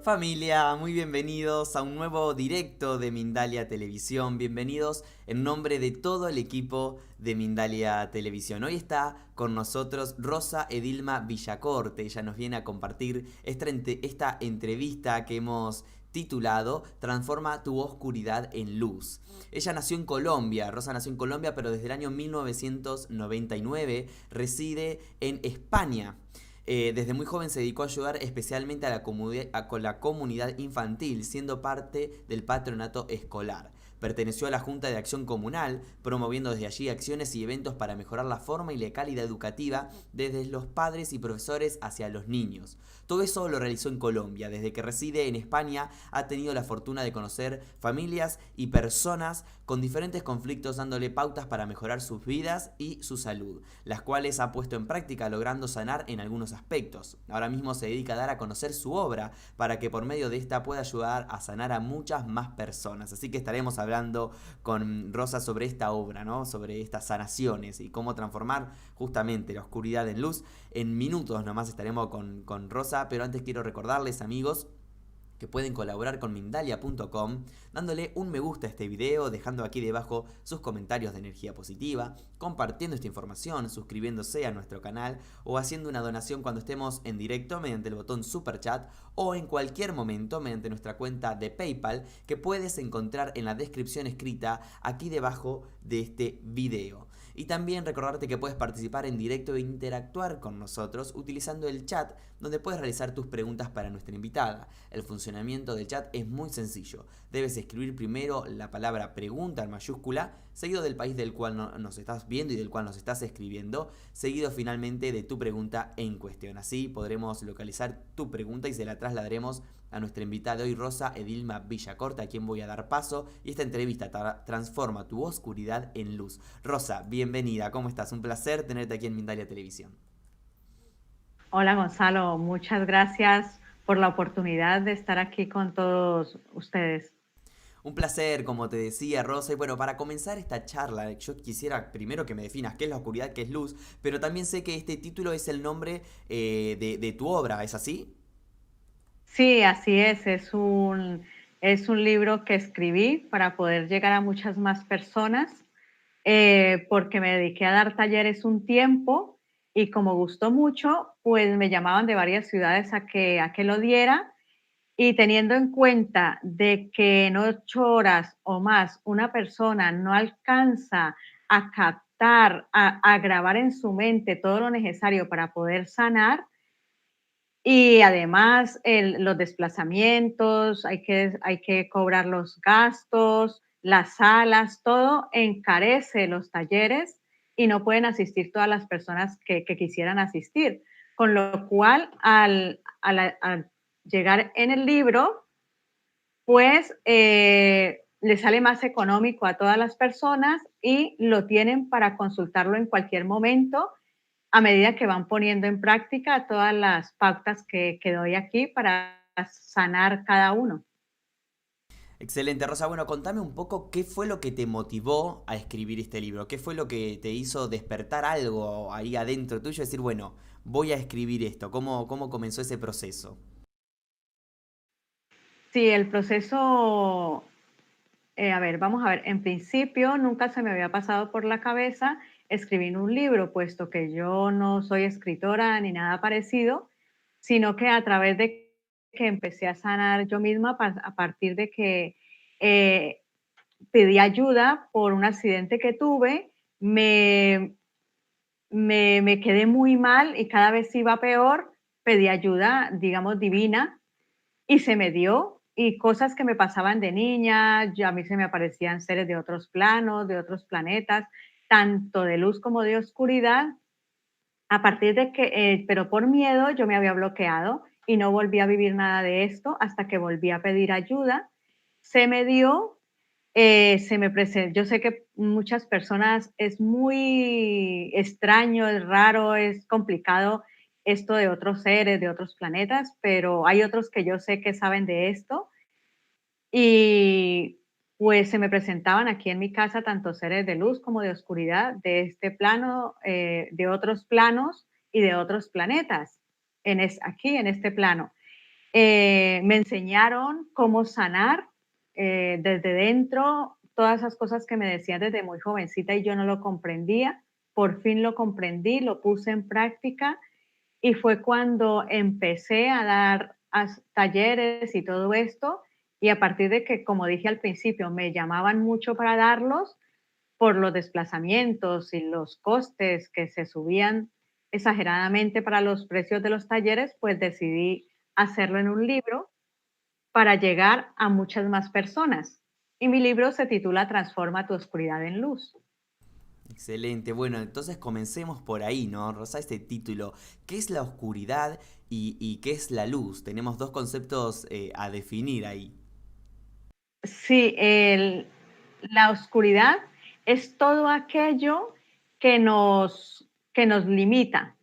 Familia, muy bienvenidos a un nuevo directo de Mindalia Televisión. Bienvenidos en nombre de todo el equipo de Mindalia Televisión. Hoy está con nosotros Rosa Edilma Villacorte. Ella nos viene a compartir esta entrevista que hemos titulado Transforma tu oscuridad en luz. Ella nació en Colombia, Rosa nació en Colombia, pero desde el año 1999 reside en España. Desde muy joven se dedicó a ayudar especialmente con la comunidad infantil, siendo parte del patronato escolar. Perteneció a la Junta de Acción Comunal, promoviendo desde allí acciones y eventos para mejorar la forma y la calidad educativa desde los padres y profesores hacia los niños. Todo eso lo realizó en Colombia. Desde que reside en España ha tenido la fortuna de conocer familias y personas con diferentes conflictos, dándole pautas para mejorar sus vidas y su salud, las cuales ha puesto en práctica logrando sanar en algunos aspectos. Ahora mismo se dedica a dar a conocer su obra para que por medio de esta pueda ayudar a sanar a muchas más personas. Así que estaremos hablando con Rosa sobre esta obra, ¿no? Sobre estas sanaciones y cómo transformar justamente la oscuridad en luz. En minutos nomás estaremos con Rosa, pero antes quiero recordarles, amigos, que pueden colaborar con Mindalia.com dándole un me gusta a este video, dejando aquí debajo sus comentarios de energía positiva, compartiendo esta información, suscribiéndose a nuestro canal o haciendo una donación cuando estemos en directo mediante el botón Super Chat o en cualquier momento mediante nuestra cuenta de PayPal que puedes encontrar en la descripción escrita aquí debajo de este video. Y también recordarte que puedes participar en directo e interactuar con nosotros utilizando el chat donde puedes realizar tus preguntas para nuestra invitada. El funcionamiento del chat es muy sencillo. Debes escribir primero la palabra pregunta en mayúscula, seguido del país del cual nos estás viendo y del cual nos estás escribiendo, seguido finalmente de tu pregunta en cuestión. Así podremos localizar tu pregunta y se la trasladaremos a nuestra invitada de hoy, Rosa Edilma Villacorte, a quien voy a dar paso. Y esta entrevista transforma tu oscuridad en luz. Rosa, bienvenida, ¿cómo estás? Un placer tenerte aquí en Mindalia Televisión. Hola Gonzalo, muchas gracias por la oportunidad de estar aquí con todos ustedes. Un placer, como te decía, Rosa. Y bueno, para comenzar esta charla, yo quisiera primero que me definas qué es la oscuridad, qué es luz, pero también sé que este título es el nombre de tu obra, ¿es así? Sí, así es un libro que escribí para poder llegar a muchas más personas, porque me dediqué a dar talleres un tiempo y como gustó mucho, pues me llamaban de varias ciudades a que lo diera. Y teniendo en cuenta de que en 8 horas o más una persona no alcanza a captar, a grabar en su mente todo lo necesario para poder sanar, y además los desplazamientos, hay que cobrar los gastos, las salas, todo encarece los talleres y no pueden asistir todas las personas que quisieran asistir. Con lo cual, al llegar en el libro, pues le sale más económico a todas las personas y lo tienen para consultarlo en cualquier momento a medida que van poniendo en práctica todas las pautas que doy aquí para sanar cada uno. Excelente, Rosa. Bueno, contame un poco qué fue lo que te motivó a escribir este libro, qué fue lo que te hizo despertar algo ahí adentro tuyo y decir, bueno, voy a escribir esto. ¿Cómo comenzó ese proceso? Sí, el proceso, a ver, vamos a ver, en principio nunca se me había pasado por la cabeza escribir un libro, puesto que yo no soy escritora ni nada parecido, sino que a través de que empecé a sanar yo misma a partir de que eh, pedí ayuda por un accidente que tuve, me quedé muy mal y cada vez iba peor, pedí ayuda, digamos, divina, y se me dio. Y cosas que me pasaban de niña, a mí se me aparecían seres de otros planos, de otros planetas, tanto de luz como de oscuridad, a partir de que, pero por miedo yo me había bloqueado y no volví a vivir nada de esto hasta que volví a pedir ayuda. Se me dio, se me presentó. Yo sé que muchas personas es muy extraño, es raro, es complicado esto de otros seres, de otros planetas, pero hay otros que yo sé que saben de esto y pues se me presentaban aquí en mi casa tanto seres de luz como de oscuridad, de este plano, de otros planos y de otros planetas, aquí en este plano. Me enseñaron cómo sanar desde dentro, todas esas cosas que me decían desde muy jovencita y yo no lo comprendía. Por fin lo comprendí, lo puse en práctica y fue cuando empecé a dar talleres y todo esto. Y a partir de que, como dije al principio, me llamaban mucho para darlos por los desplazamientos y los costes que se subían exageradamente para los precios de los talleres, pues decidí hacerlo en un libro para llegar a muchas más personas. Y mi libro se titula Transforma tu oscuridad en luz. Excelente. Bueno, entonces comencemos por ahí, ¿no? Rosa, este título. ¿Qué es la oscuridad y qué es la luz? Tenemos dos conceptos a definir ahí. Sí, la oscuridad es todo aquello que nos limita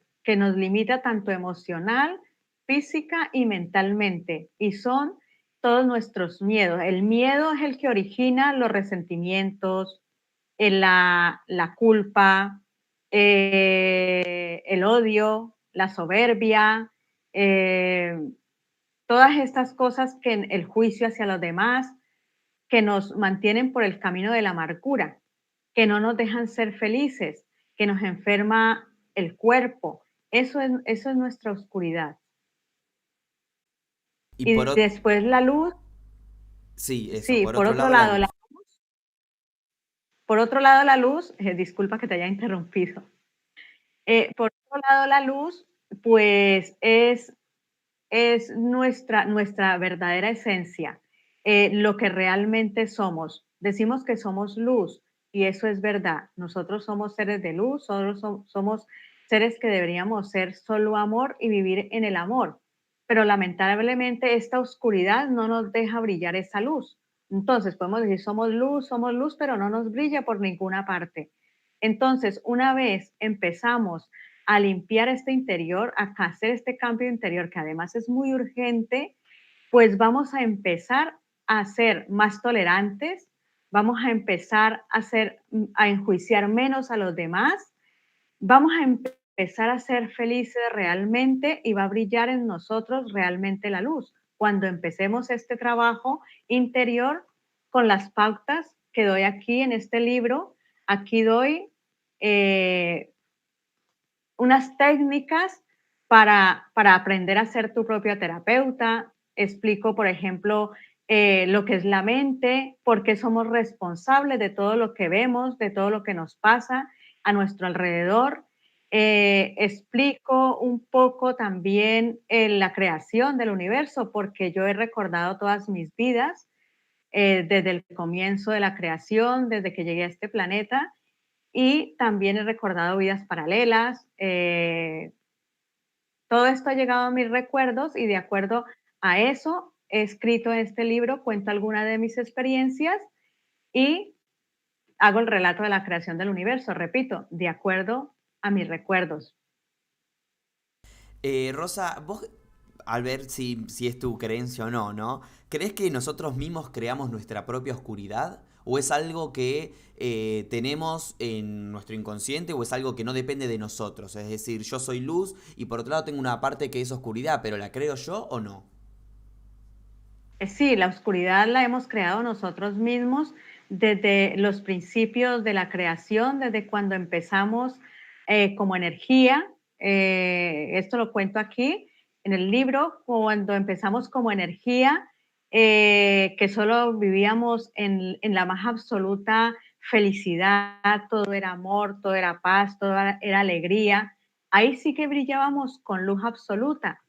tanto emocional, física y mentalmente. Y son todos nuestros miedos. El miedo es el que origina los resentimientos, la culpa, el odio, la soberbia, eh, todas estas cosas que en el juicio hacia los demás, que nos mantienen por el camino de la amargura, que no nos dejan ser felices, que nos enferma el cuerpo. Eso es nuestra oscuridad. Y por Y otro, después la luz, sí, eso, sí, por otro lado la luz. por otro lado la luz, disculpa que te haya interrumpido. Por otro lado la luz, pues es nuestra verdadera esencia, lo que realmente somos. Decimos que somos luz y eso es verdad. Nosotros somos seres de luz, somos seres que deberíamos ser solo amor y vivir en el amor. Pero lamentablemente esta oscuridad no nos deja brillar esa luz. Entonces podemos decir somos luz, pero no nos brilla por ninguna parte. Entonces, una vez empezamos a limpiar este interior, a hacer este cambio interior, que además es muy urgente, pues vamos a empezar a ser más tolerantes, vamos a empezar a enjuiciar menos a los demás, vamos a empezar a ser felices realmente y va a brillar en nosotros realmente la luz. Cuando empecemos este trabajo interior con las pautas que doy aquí en este libro, aquí doy eh, unas técnicas para aprender a ser tu propio terapeuta. Explico, por ejemplo, lo que es la mente, por qué somos responsables de todo lo que vemos, de todo lo que nos pasa a nuestro alrededor. Explico un poco también la creación del universo, porque yo he recordado todas mis vidas, desde el comienzo de la creación, desde que llegué a este planeta, y también he recordado vidas paralelas. Todo esto ha llegado a mis recuerdos y de acuerdo a eso he escrito este libro, cuento algunas de mis experiencias y hago el relato de la creación del universo, repito, de acuerdo a mis recuerdos. Rosa, vos, al ver si es tu creencia o no, ¿no? ¿Crees que nosotros mismos creamos nuestra propia oscuridad? ¿O es algo que tenemos en nuestro inconsciente o es algo que no depende de nosotros? Es decir, yo soy luz y por otro lado tengo una parte que es oscuridad, pero ¿la creo yo o no? Sí, la oscuridad la hemos creado nosotros mismos desde los principios de la creación, desde cuando empezamos como energía. Esto lo cuento aquí en el libro, cuando empezamos como energía, que solo vivíamos en la más absoluta felicidad, todo era amor, todo era paz, todo era alegría. Ahí sí que brillábamos con luz absoluta.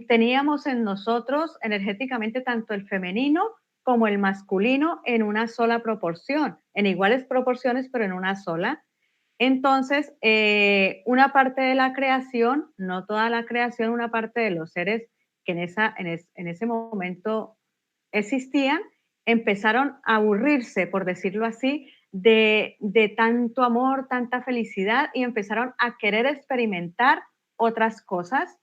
Teníamos en nosotros energéticamente tanto el femenino como el masculino en una sola proporción, en iguales proporciones, pero en una sola. Entonces, una parte de la creación, no toda la creación, una parte de los seres que en ese momento existían, empezaron a aburrirse, por decirlo así, de tanto amor, tanta felicidad y empezaron a querer experimentar otras cosas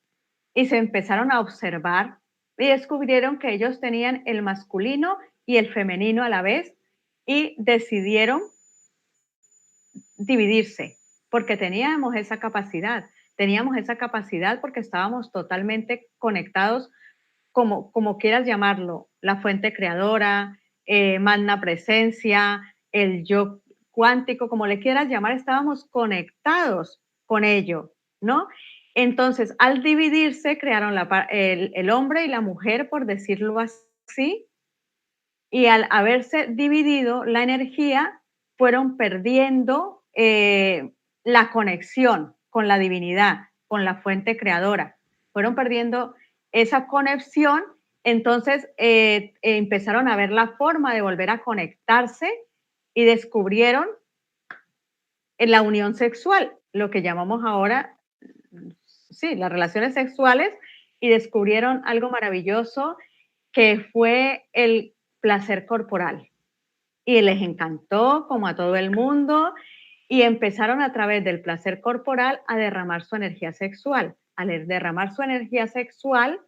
y se empezaron a observar y descubrieron que ellos tenían el masculino y el femenino a la vez y decidieron dividirse porque teníamos esa capacidad porque estábamos totalmente conectados como quieras llamarlo, la fuente creadora, magna presencia, el yo cuántico, como le quieras llamar, estábamos conectados con ello, ¿no? Entonces, al dividirse, crearon el hombre y la mujer, por decirlo así, y al haberse dividido la energía, fueron perdiendo la conexión con la divinidad, con la fuente creadora. Fueron perdiendo esa conexión, entonces empezaron a ver la forma de volver a conectarse y descubrieron la unión sexual, lo que llamamos ahora, sí, las relaciones sexuales, y descubrieron algo maravilloso que fue el placer corporal. Y les encantó, como a todo el mundo, y empezaron a través del placer corporal a derramar su energía sexual. Al derramar su energía sexual,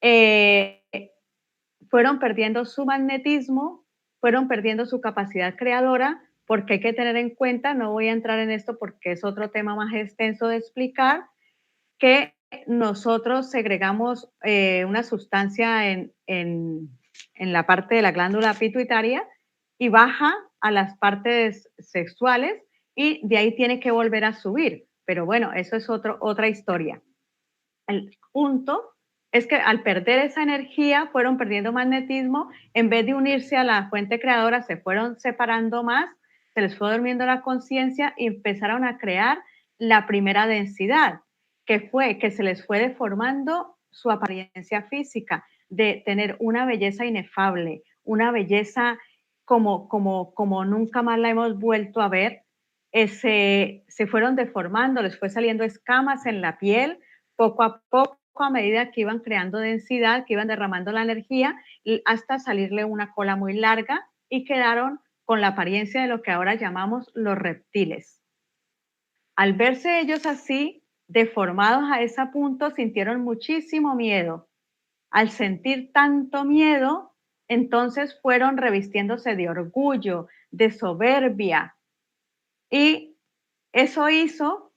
eh, fueron perdiendo su magnetismo, fueron perdiendo su capacidad creadora, porque hay que tener en cuenta, no voy a entrar en esto porque es otro tema más extenso de explicar, que nosotros segregamos una sustancia en la parte de la glándula pituitaria y baja a las partes sexuales y de ahí tiene que volver a subir. Pero bueno, eso es otra historia. El punto es que al perder esa energía fueron perdiendo magnetismo, en vez de unirse a la fuente creadora se fueron separando más, se les fue durmiendo la conciencia y empezaron a crear la primera densidad, que fue que se les fue deformando su apariencia física, de tener una belleza inefable, una belleza como nunca más la hemos vuelto a ver. Se fueron deformando, les fue saliendo escamas en la piel, poco a poco, a medida que iban creando densidad, que iban derramando la energía, hasta salirle una cola muy larga y quedaron con la apariencia de lo que ahora llamamos los reptiles. Al verse ellos así, deformados a ese punto, sintieron muchísimo miedo. Al sentir tanto miedo, entonces fueron revistiéndose de orgullo, de soberbia, y eso hizo,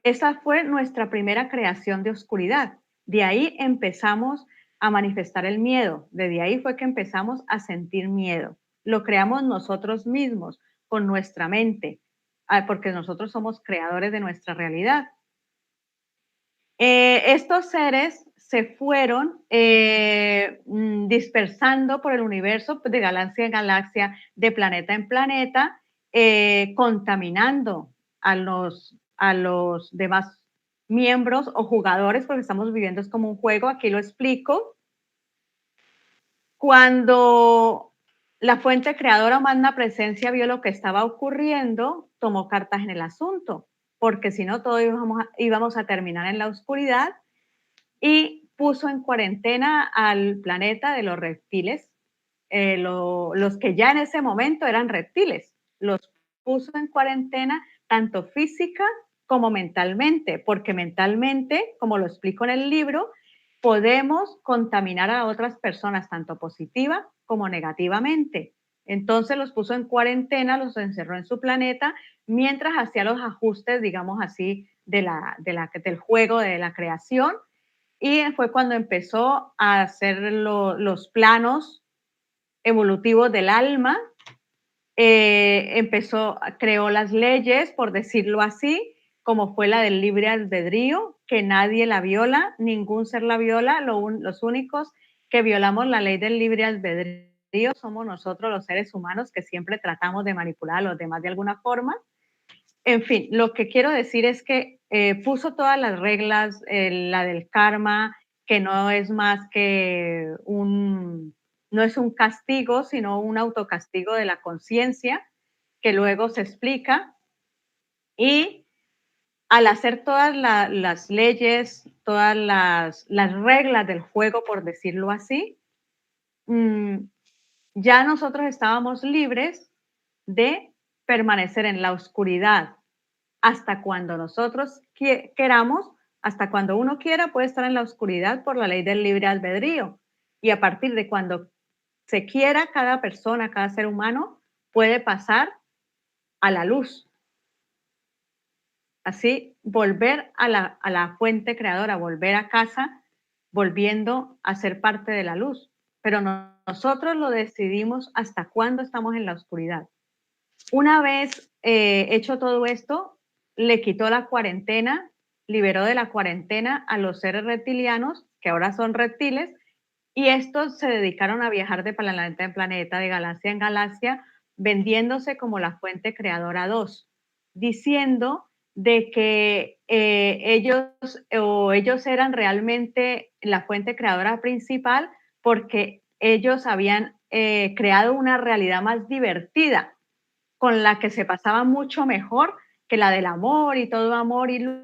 esa fue nuestra primera creación de oscuridad. De ahí empezamos a manifestar el miedo. Desde ahí fue que empezamos a sentir miedo. Lo creamos nosotros mismos, con nuestra mente, porque nosotros somos creadores de nuestra realidad. Estos seres se fueron dispersando por el universo, de galaxia en galaxia, de planeta en planeta, contaminando a los demás miembros o jugadores, porque estamos viviendo es como un juego, aquí lo explico. Cuando la fuente creadora magna presencia vio lo que estaba ocurriendo, tomó cartas en el asunto, porque si no, todos íbamos a terminar en la oscuridad, y puso en cuarentena al planeta de los reptiles, los que ya en ese momento eran reptiles, los puso en cuarentena tanto física como mentalmente, porque mentalmente, como lo explico en el libro, podemos contaminar a otras personas tanto positiva como negativamente. Entonces los puso en cuarentena, los encerró en su planeta, mientras hacía los ajustes, digamos así, del juego, de la creación, y fue cuando empezó a hacer los planos evolutivos del alma, creó las leyes, por decirlo así, como fue la del libre albedrío, que nadie la viola, ningún ser la viola, los únicos que violamos la ley del libre albedrío somos nosotros los seres humanos, que siempre tratamos de manipular a los demás de alguna forma. En fin, lo que quiero decir es que puso todas las reglas, la del karma, que no es más que no es un castigo, sino un autocastigo de la conciencia, que luego se explica. Y al hacer todas las leyes, todas las reglas del juego, por decirlo así, mm, ya nosotros estábamos libres de permanecer en la oscuridad hasta cuando nosotros queramos, hasta cuando uno quiera puede estar en la oscuridad por la ley del libre albedrío. Y a partir de cuando se quiera, cada persona, cada ser humano puede pasar a la luz. Así, volver a la fuente creadora, volver a casa, volviendo a ser parte de la luz. Pero nosotros lo decidimos hasta cuándo estamos en la oscuridad. Una vez hecho todo esto, le quitó la cuarentena, liberó de la cuarentena a los seres reptilianos, que ahora son reptiles, y estos se dedicaron a viajar de planeta en planeta, de galaxia en galaxia, vendiéndose como la fuente creadora 2, diciendo de que ellos eran realmente la fuente creadora principal porque ellos habían creado una realidad más divertida, con la que se pasaba mucho mejor que la del amor y todo amor y luz,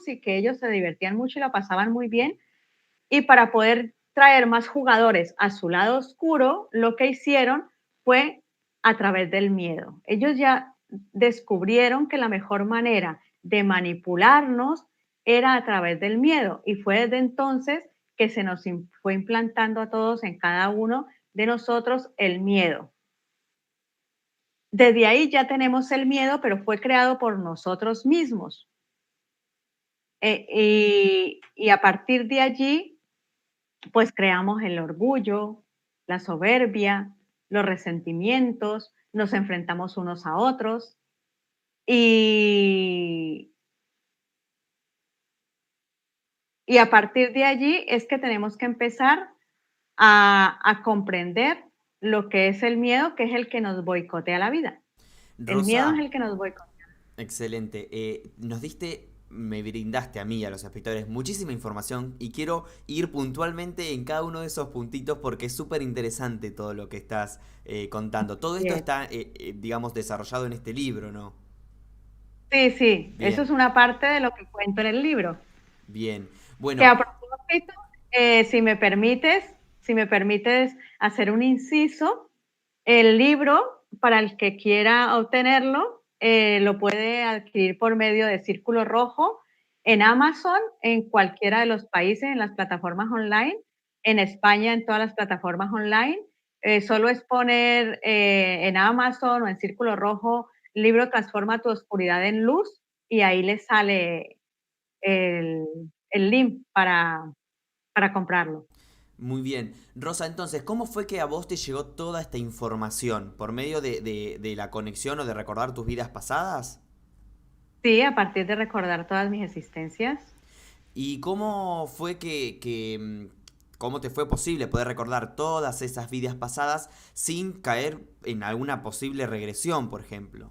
y que ellos se divertían mucho y la pasaban muy bien. Y para poder traer más jugadores a su lado oscuro, lo que hicieron fue a través del miedo. Ellos ya descubrieron que la mejor manera de manipularnos era a través del miedo, y fue desde entonces que se nos fue implantando a todos, en cada uno de nosotros, el miedo. Desde ahí ya tenemos el miedo, pero fue creado por nosotros mismos. Y a partir de allí, pues creamos el orgullo, la soberbia, los resentimientos, nos enfrentamos unos a otros y, y a partir de allí es que tenemos que empezar a comprender lo que es el miedo, que es el que nos boicotea la vida. El miedo es Rosa, el que nos boicotea. excelente. Me brindaste a mí y a los espectadores muchísima información y quiero ir puntualmente en cada uno de esos puntitos porque es súper interesante todo lo que estás contando. Todo esto Bien. está, digamos, desarrollado en este libro, ¿no? Sí, sí, eso es Bien, una parte de lo que cuento en el libro. bien. Que Bueno, a propósito, si me permites hacer un inciso, el libro, para el que quiera obtenerlo, lo puede adquirir por medio de Círculo Rojo en Amazon, en cualquiera de los países, en las plataformas online, en España, en todas las plataformas online. Solo es poner en Amazon o en Círculo Rojo, libro Transforma tu oscuridad en luz, y ahí le sale el, el link para comprarlo. muy bien. Rosa, entonces, ¿cómo fue que a vos te llegó toda esta información? ¿Por medio de la conexión o de recordar tus vidas pasadas? Sí, a partir de recordar todas mis existencias. ¿Y cómo fue cómo te fue posible poder recordar todas esas vidas pasadas sin caer en alguna posible regresión, por ejemplo?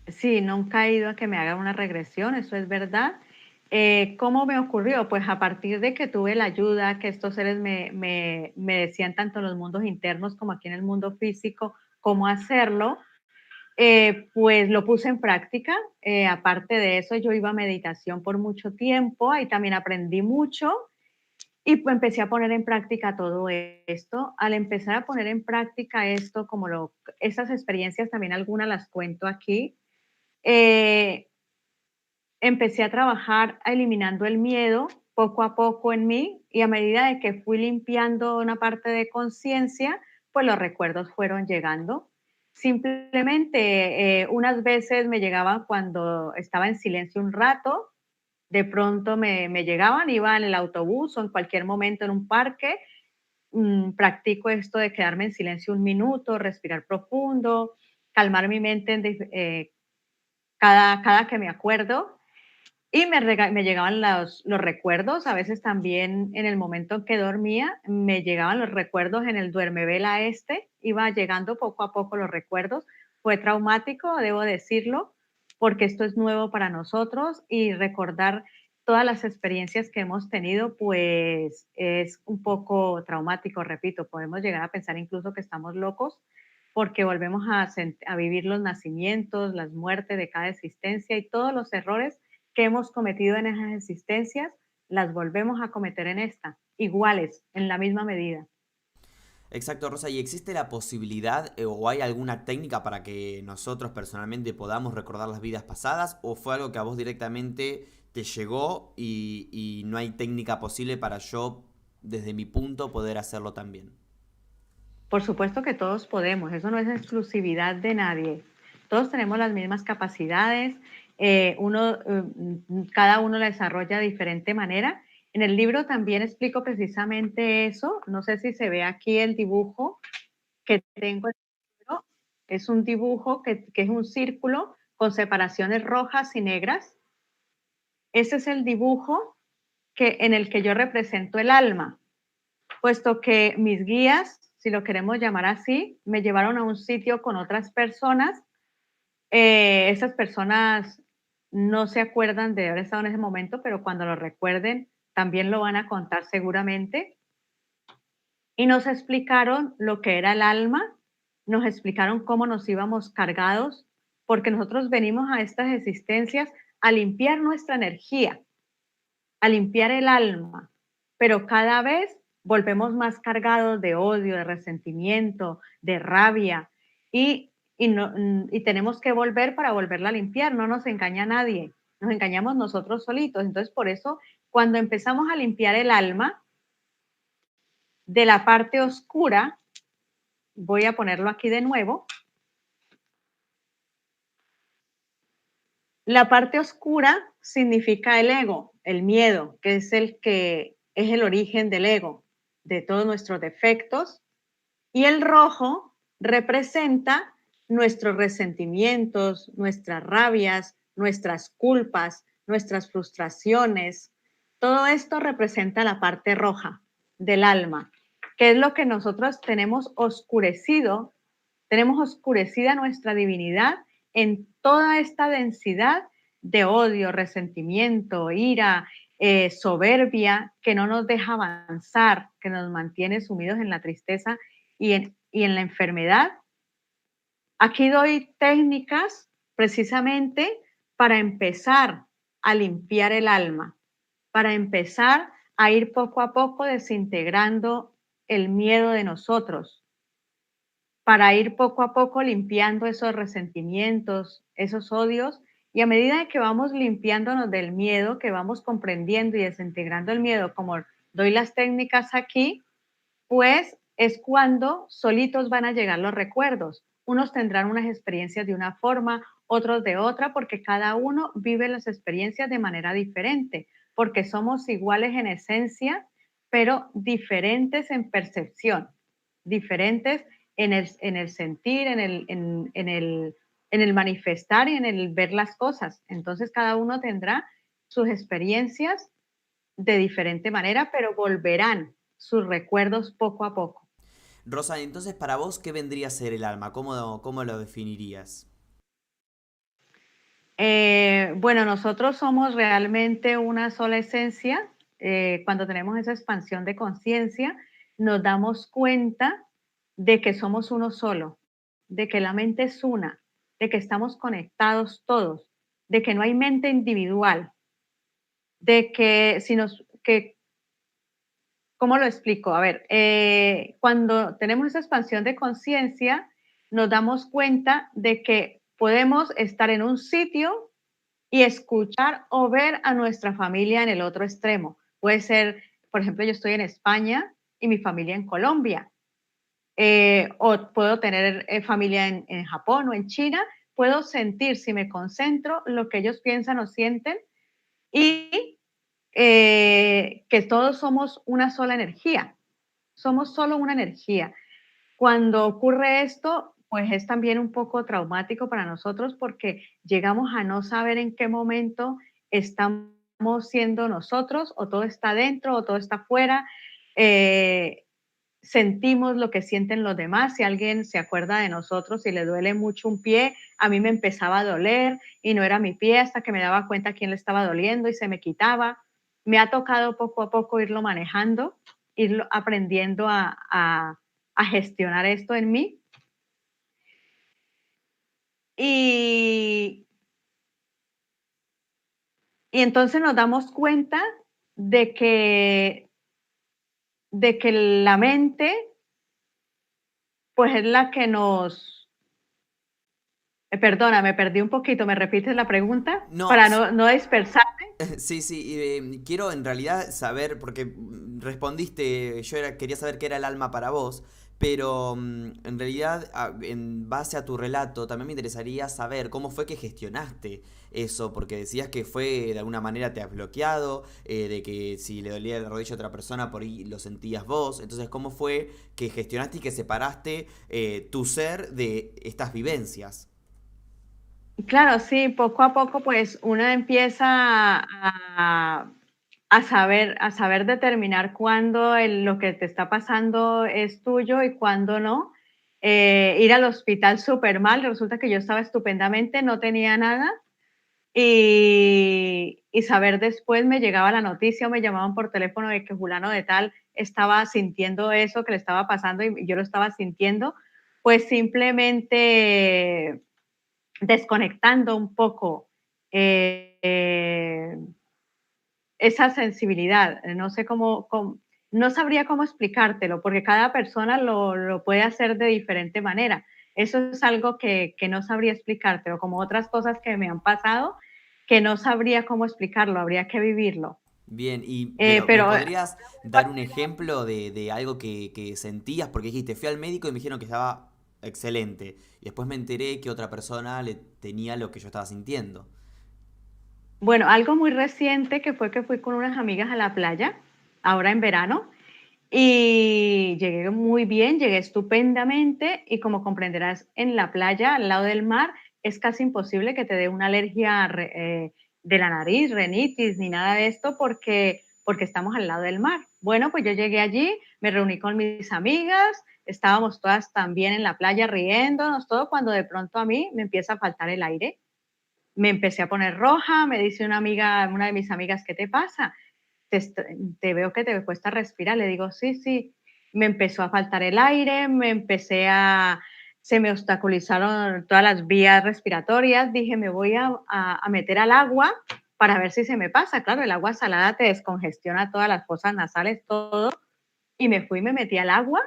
Sí, nunca he ido a que me hagan una regresión, eso es verdad. ¿Cómo me ocurrió? Pues a partir de que tuve la ayuda, que estos seres me decían tanto en los mundos internos como aquí en el mundo físico, cómo hacerlo, pues lo puse en práctica. Aparte de eso, yo iba a meditación por mucho tiempo, ahí también aprendí mucho. Y pues empecé a poner en práctica todo esto. Al empezar a poner en práctica esto, esas experiencias también algunas las cuento aquí, eh, empecé a trabajar eliminando el miedo poco a poco en mí, y a medida de que fui limpiando una parte de conciencia, pues los recuerdos fueron llegando. Simplemente unas veces me llegaban cuando estaba en silencio un rato, de pronto me llegaban, iba en el autobús o en cualquier momento en un parque. Practico esto de quedarme en silencio un minuto, respirar profundo, calmar mi mente cada que me acuerdo, y me llegaban los recuerdos. A veces también en el momento en que dormía, me llegaban los recuerdos en el duermevela iba llegando poco a poco los recuerdos. Fue traumático, debo decirlo, porque esto es nuevo para nosotros, y recordar todas las experiencias que hemos tenido, pues es un poco traumático, repito, podemos llegar a pensar incluso que estamos locos porque volvemos a vivir los nacimientos, las muertes de cada existencia y todos los errores que hemos cometido en esas existencias, las volvemos a cometer en esta, iguales, en la misma medida. Exacto, Rosa. ¿Y existe la posibilidad o hay alguna técnica para que nosotros personalmente podamos recordar las vidas pasadas? ¿O fue algo que a vos directamente te llegó y no hay técnica posible para yo, desde mi punto, poder hacerlo también? Por supuesto que todos podemos, eso no es exclusividad de nadie. Todos tenemos las mismas capacidades, cada uno la desarrolla de diferente manera, En el libro también explico precisamente eso. No sé si se ve aquí el dibujo que tengo en el libro. Es un dibujo que es un círculo con separaciones rojas y negras. Ese es el dibujo en el que yo represento el alma, puesto que mis guías, si lo queremos llamar así, me llevaron a un sitio con otras personas. Esas personas no se acuerdan de haber estado en ese momento, pero cuando lo recuerden, también lo van a contar seguramente. Y nos explicaron lo que era el alma, nos explicaron cómo nos íbamos cargados, porque nosotros venimos a estas existencias a limpiar nuestra energía, a limpiar el alma, pero cada vez volvemos más cargados de odio, de resentimiento, de rabia y tenemos que volver para volverla a limpiar, no nos engaña nadie, nos engañamos nosotros solitos. Entonces, por eso, cuando empezamos a limpiar el alma de la parte oscura, voy a ponerlo aquí de nuevo, la parte oscura significa el ego, el miedo, que es el origen del ego, de todos nuestros defectos. Y el rojo representa nuestros resentimientos, nuestras rabias, nuestras culpas, nuestras frustraciones. Todo esto representa la parte roja del alma, que es lo que nosotros tenemos oscurecida nuestra divinidad en toda esta densidad de odio, resentimiento, ira, soberbia, que no nos deja avanzar, que nos mantiene sumidos en la tristeza y en la enfermedad. Aquí doy técnicas precisamente para empezar a limpiar el alma, para empezar a ir poco a poco desintegrando el miedo de nosotros, para ir poco a poco limpiando esos resentimientos, esos odios, y a medida que vamos limpiándonos del miedo, que vamos comprendiendo y desintegrando el miedo, como doy las técnicas aquí, pues es cuando solitos van a llegar los recuerdos. Unos tendrán unas experiencias de una forma, otros de otra, porque cada uno vive las experiencias de manera diferente, porque somos iguales en esencia, pero diferentes en percepción, diferentes en el sentir, en el manifestar y en el ver las cosas. Entonces cada uno tendrá sus experiencias de diferente manera, pero volverán sus recuerdos poco a poco. Rosa, entonces para vos, ¿qué vendría a ser el alma? ¿Cómo lo definirías? Bueno, nosotros somos realmente una sola esencia. Cuando tenemos esa expansión de conciencia, nos damos cuenta de que somos uno solo, de que la mente es una, de que estamos conectados todos, de que no hay mente individual, de que si nos, que ¿cómo lo explico? A ver, cuando tenemos esa expansión de conciencia, nos damos cuenta de que podemos estar en un sitio y escuchar o ver a nuestra familia en el otro extremo. Puede ser, por ejemplo, yo estoy en España y mi familia en Colombia, o puedo tener familia en Japón o en China. Puedo sentir, si me concentro, lo que ellos piensan o sienten y que todos somos una sola energía, somos solo una energía. Cuando ocurre esto, pues es también un poco traumático para nosotros porque llegamos a no saber en qué momento estamos siendo nosotros, o todo está dentro o todo está afuera. Sentimos lo que sienten los demás. Si alguien se acuerda de nosotros y le duele mucho un pie, a mí me empezaba a doler y no era mi pie hasta que me daba cuenta a quién le estaba doliendo y se me quitaba. Me ha tocado poco a poco irlo manejando, irlo aprendiendo a gestionar esto en mí. Y, y entonces nos damos cuenta de que la mente, pues es la que perdona, me perdí un poquito, ¿me repites la pregunta? No, Para no dispersarme. sí, sí, quiero en realidad saber, porque respondiste, quería saber qué era el alma para vos, Pero en realidad, en base a tu relato, también me interesaría saber cómo fue que gestionaste eso, porque decías que fue de alguna manera te has bloqueado, de que si le dolía la rodilla a otra persona, por ahí lo sentías vos. Entonces, ¿cómo fue que gestionaste y que separaste tu ser de estas vivencias? Claro, sí, poco a poco, pues uno empieza a saber determinar cuándo lo que te está pasando es tuyo y cuándo no. Ir al hospital súper mal, resulta que yo estaba estupendamente, no tenía nada. Y saber después me llegaba la noticia o me llamaban por teléfono de que fulano de tal estaba sintiendo eso que le estaba pasando y yo lo estaba sintiendo, pues simplemente desconectando un poco eh, esa sensibilidad. No sé no sabría cómo explicártelo, porque cada persona lo puede hacer de diferente manera. Eso es algo que no sabría explicártelo, como otras cosas que me han pasado que no sabría cómo explicarlo, habría que vivirlo. Bien, pero ¿me Pero podrías dar un ejemplo de algo que sentías? Porque dijiste, fui al médico y me dijeron que estaba excelente. Y después me enteré que otra persona le tenía lo que yo estaba sintiendo. bueno, algo muy reciente que fue que fui con unas amigas a la playa, ahora en verano, y llegué muy bien, llegué estupendamente y como comprenderás, en la playa, al lado del mar, es casi imposible que te dé una alergia de la nariz, rinitis, ni nada de esto porque estamos al lado del mar. Bueno, pues yo llegué allí, me reuní con mis amigas, estábamos todas también en la playa riéndonos, todo, cuando de pronto a mí me empieza a faltar el aire. Me empecé a poner roja, me dice una de mis amigas, ¿qué te pasa? Te veo que te cuesta respirar. Le digo, sí, sí. Me empezó a faltar el aire, se me obstaculizaron todas las vías respiratorias. Dije, me voy a meter al agua para ver si se me pasa. Claro, el agua salada te descongestiona todas las fosas nasales, todo. Y me fui, me metí al agua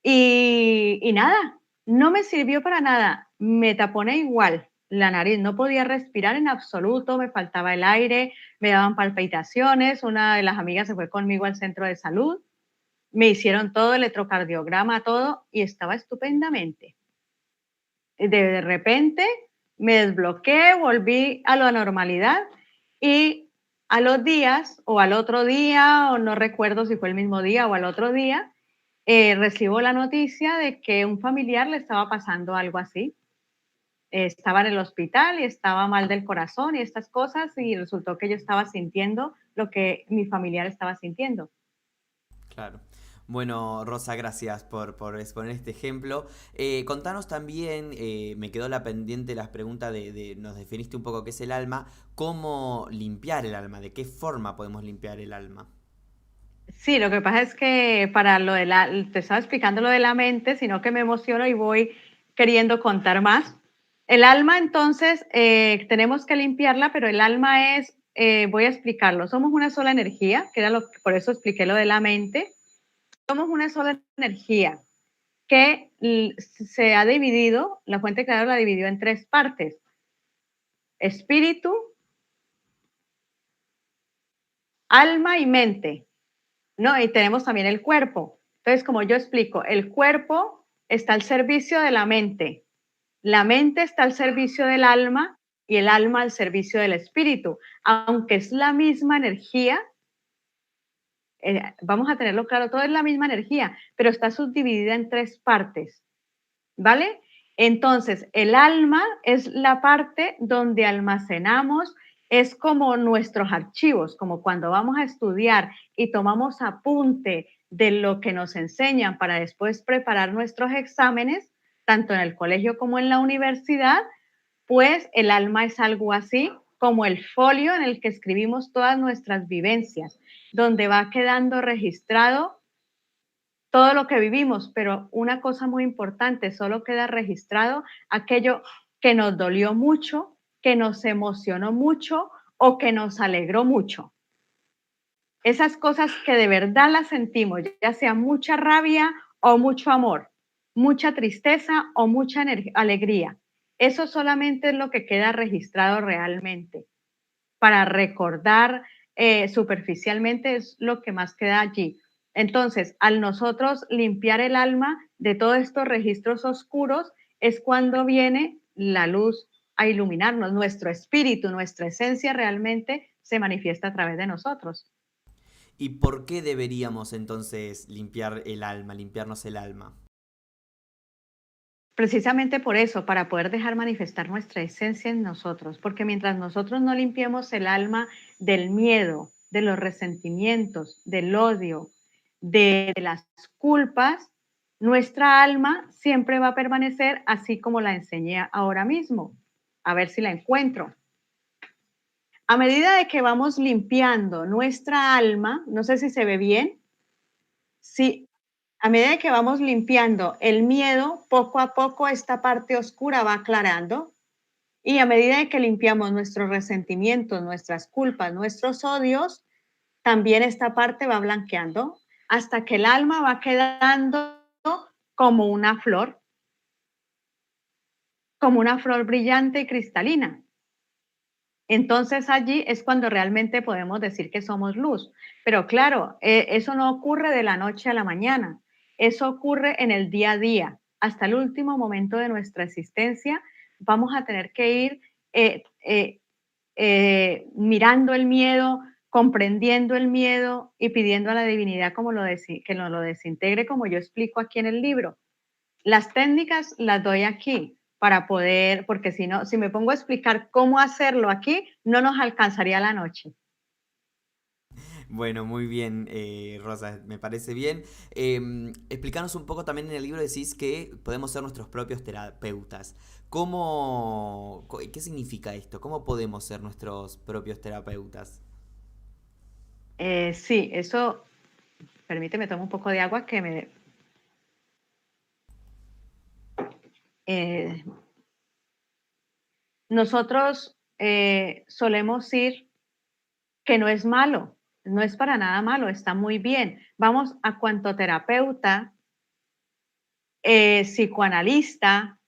y nada, no me sirvió para nada. Me taponé igual la nariz, no podía respirar en absoluto, me faltaba el aire, me daban palpitaciones. Una de las amigas se fue conmigo al centro de salud, me hicieron todo, electrocardiograma, todo, y estaba estupendamente. De repente me desbloqueé, volví a la normalidad y a los días o al otro día, o no recuerdo si fue el mismo día o al otro día, recibo la noticia de que un familiar le estaba pasando algo así. Estaba en el hospital y estaba mal del corazón y estas cosas y resultó que yo estaba sintiendo lo que mi familiar estaba sintiendo. Claro. Bueno, Rosa, gracias por exponer este ejemplo. Contanos también, me quedó la pendiente las preguntas nos definiste un poco qué es el alma, cómo limpiar el alma, de qué forma podemos limpiar el alma. Sí, lo que pasa es que para te estaba explicando lo de la mente, sino que me emociono y voy queriendo contar más. El alma, entonces, tenemos que limpiarla, pero el alma es, voy a explicarlo, somos una sola energía, que era por eso expliqué lo de la mente. Somos una sola energía que se ha dividido, la fuente creadora la dividió en tres partes: espíritu, alma y mente. ¿No? Y tenemos también el cuerpo. Entonces, como yo explico, el cuerpo está al servicio de la mente está al servicio del alma y el alma al servicio del espíritu. Aunque es la misma energía, vamos a tenerlo claro, todo es la misma energía, pero está subdividida en tres partes, ¿vale? Entonces, el alma es la parte donde almacenamos, es como nuestros archivos, como cuando vamos a estudiar y tomamos apunte de lo que nos enseñan para después preparar nuestros exámenes, tanto en el colegio como en la universidad, pues el alma es algo así como el folio en el que escribimos todas nuestras vivencias, donde va quedando registrado todo lo que vivimos, pero una cosa muy importante, solo queda registrado aquello que nos dolió mucho, que nos emocionó mucho o que nos alegró mucho. Esas cosas que de verdad las sentimos, ya sea mucha rabia o mucho amor, mucha tristeza o mucha alegría. Eso solamente es lo que queda registrado realmente. Para recordar superficialmente es lo que más queda allí. Entonces, al nosotros limpiar el alma, de todos estos registros oscuros, es cuando viene la luz a iluminarnos. Nuestro espíritu, nuestra esencia realmente se manifiesta a través de nosotros. ¿Y por qué deberíamos entonces limpiar el alma, limpiarnos el alma? Precisamente por eso, para poder dejar manifestar nuestra esencia en nosotros, porque mientras nosotros no limpiemos el alma del miedo, de los resentimientos, del odio, de las culpas, nuestra alma siempre va a permanecer así como la enseñé ahora mismo. A ver si la encuentro. A medida de que vamos limpiando nuestra alma, no sé si se ve bien, si a medida que vamos limpiando el miedo, poco a poco esta parte oscura va aclarando y a medida de que limpiamos nuestros resentimientos, nuestras culpas, nuestros odios, también esta parte va blanqueando hasta que el alma va quedando como como una flor brillante y cristalina. Entonces allí es cuando realmente podemos decir que somos luz. Pero claro, eso no ocurre de la noche a la mañana. Eso ocurre en el día a día. Hasta el último momento de nuestra existencia vamos a tener que ir mirando el miedo, comprendiendo el miedo y pidiendo a la divinidad que nos lo desintegre como yo explico aquí en el libro. Las técnicas las doy aquí para poder, porque si no, si me pongo a explicar cómo hacerlo aquí, no nos alcanzaría la noche. Bueno, muy bien, Rosa, me parece bien. Explícanos un poco también en el libro, decís que podemos ser nuestros propios terapeutas. ¿Qué significa esto? ¿Cómo podemos ser nuestros propios terapeutas? Sí, eso, permíteme, tomo un poco de agua que me... eh, nosotros solemos ir que no es malo, no es para nada malo, está muy bien. Vamos a cuanto terapeuta, psicoanalista,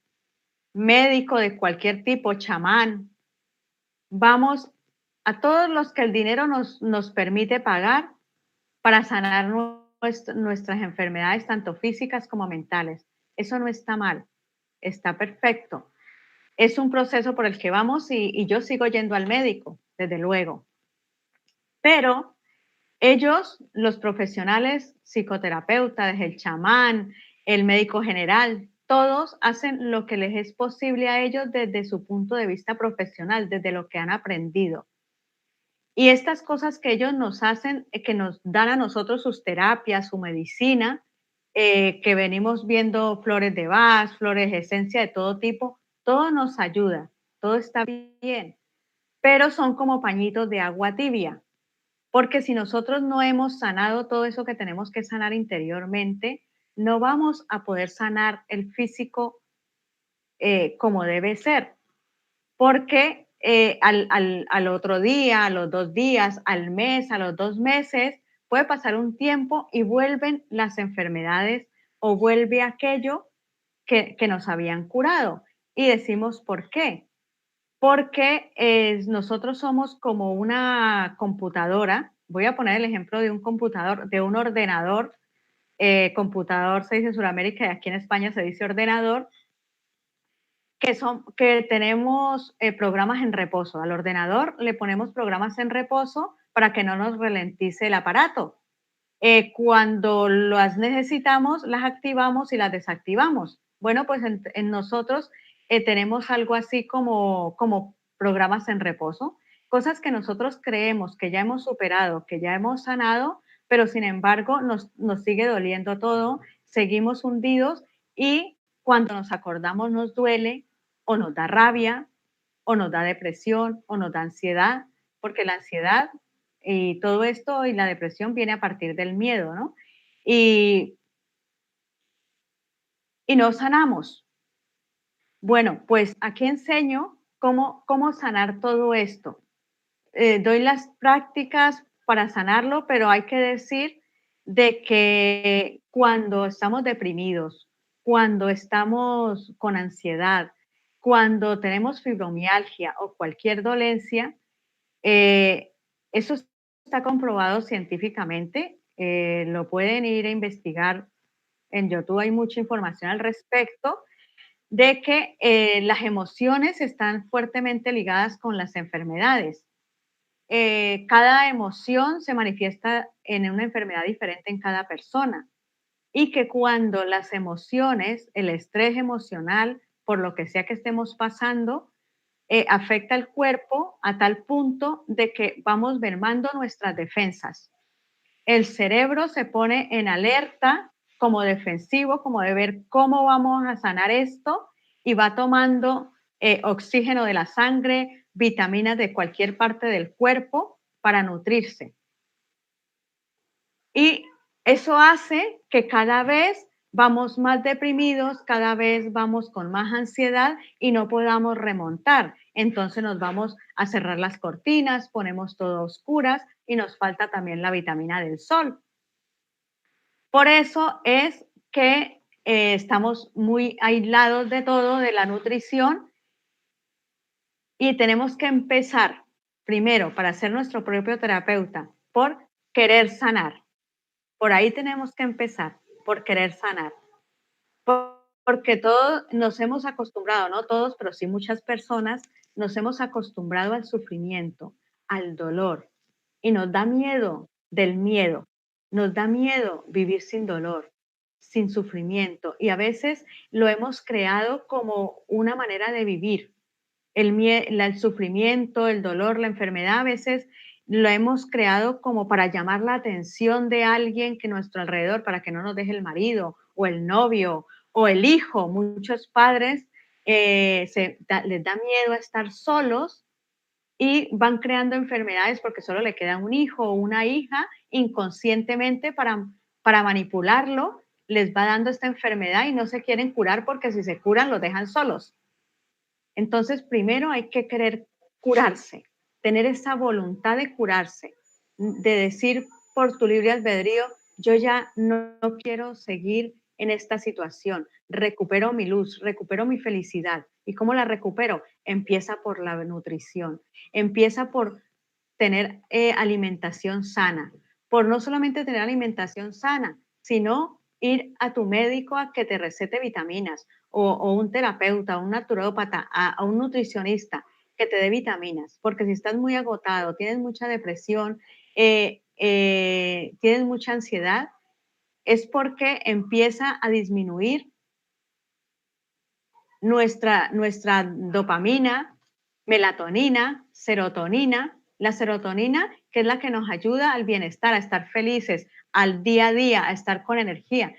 médico de cualquier tipo, chamán, vamos a todos los que el dinero nos permite pagar para sanar nuestras enfermedades, tanto físicas como mentales. Eso no está mal, está perfecto. Es un proceso por el que vamos y yo sigo yendo al médico, desde luego. Pero ellos, los profesionales, psicoterapeutas, el chamán, el médico general, todos hacen lo que les es posible a ellos desde su punto de vista profesional, desde lo que han aprendido. Y estas cosas que ellos nos hacen, que nos dan a nosotros sus terapias, su medicina, que venimos viendo flores de Bach, flores de esencia de todo tipo, todo nos ayuda, todo está bien, pero son como pañitos de agua tibia, porque si nosotros no hemos sanado todo eso que tenemos que sanar interiormente, no vamos a poder sanar el físico como debe ser, porque al otro día, a los 2 días, al mes, a los 2 meses, puede pasar un tiempo y vuelven las enfermedades o vuelve aquello que nos habían curado. Y decimos, ¿por qué? Porque nosotros somos como una computadora. Voy a poner el ejemplo de un computador, de un ordenador. Computador se dice en Sudamérica y aquí en España se dice ordenador, que tenemos programas en reposo. Al ordenador le ponemos programas en reposo para que no nos ralentice el aparato. Cuando las necesitamos, las activamos y las desactivamos. Bueno, pues en nosotros tenemos algo así como programas en reposo, cosas que nosotros creemos que ya hemos superado, que ya hemos sanado, pero sin embargo nos sigue doliendo todo, seguimos hundidos y cuando nos acordamos nos duele o nos da rabia o nos da depresión o nos da ansiedad, porque la ansiedad y todo esto y la depresión viene a partir del miedo, ¿no? Y, y no sanamos. Bueno, pues aquí enseño cómo sanar todo esto. Doy las prácticas para sanarlo, pero hay que decir de que cuando estamos deprimidos, cuando estamos con ansiedad, cuando tenemos fibromialgia o cualquier dolencia, Eh, eso está comprobado científicamente, lo pueden ir a investigar en YouTube hay mucha información al respecto, de que las emociones están fuertemente ligadas con las enfermedades. Cada emoción se manifiesta en una enfermedad diferente en cada persona y que cuando las emociones, el estrés emocional, por lo que sea que estemos pasando, afecta el cuerpo a tal punto de que vamos mermando nuestras defensas. El cerebro se pone en alerta como defensivo, como de ver cómo vamos a sanar esto y va tomando oxígeno de la sangre, vitaminas de cualquier parte del cuerpo para nutrirse. Y eso hace que cada vez vamos más deprimidos, cada vez vamos con más ansiedad y no podamos remontar. Entonces nos vamos a cerrar las cortinas, ponemos todo a oscuras y nos falta también la vitamina del sol. Por eso es que estamos muy aislados de todo, de la nutrición, y tenemos que empezar primero para ser nuestro propio terapeuta por querer sanar. Por ahí tenemos que empezar, por querer sanar. Porque todos nos hemos acostumbrado, no todos, pero sí muchas personas, nos hemos acostumbrado al sufrimiento, al dolor, y nos da miedo del miedo, nos da miedo vivir sin dolor, sin sufrimiento, y a veces lo hemos creado como una manera de vivir. El sufrimiento, el dolor, la enfermedad, a veces lo hemos creado como para llamar la atención de alguien que nuestro alrededor, para que no nos deje el marido o el novio o el hijo. Muchos padres les da miedo a estar solos y van creando enfermedades porque solo le queda un hijo o una hija inconscientemente para manipularlo, les va dando esta enfermedad y no se quieren curar porque si se curan los dejan solos. Entonces, primero hay que querer curarse, tener esa voluntad de curarse, de decir por tu libre albedrío, yo ya no quiero seguir en esta situación, recupero mi luz, recupero mi felicidad. ¿Y cómo la recupero? Empieza por la nutrición, empieza por tener alimentación sana, por no solamente tener alimentación sana, sino ir a tu médico a que te recete vitaminas o un terapeuta, un naturópata, a un nutricionista que te dé vitaminas, porque si estás muy agotado, tienes mucha depresión, tienes mucha ansiedad, es porque empieza a disminuir nuestra dopamina, melatonina, serotonina. La serotonina, que es la que nos ayuda al bienestar, a estar felices, al día a día, a estar con energía.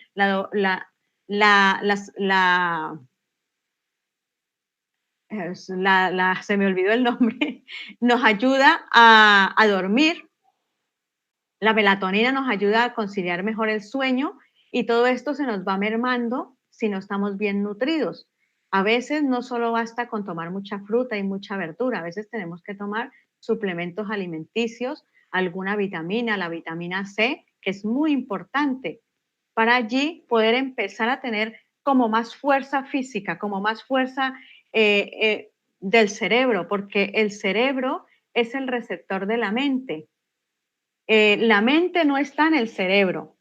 Se me olvidó el nombre, nos ayuda a dormir. La melatonina nos ayuda a conciliar mejor el sueño y todo esto se nos va mermando si no estamos bien nutridos. A veces no solo basta con tomar mucha fruta y mucha verdura, a veces tenemos que tomar suplementos alimenticios, alguna vitamina, la vitamina C, que es muy importante para allí poder empezar a tener como más fuerza física, como más fuerza del cerebro, porque el cerebro es el receptor de la mente. La mente no está en el cerebro,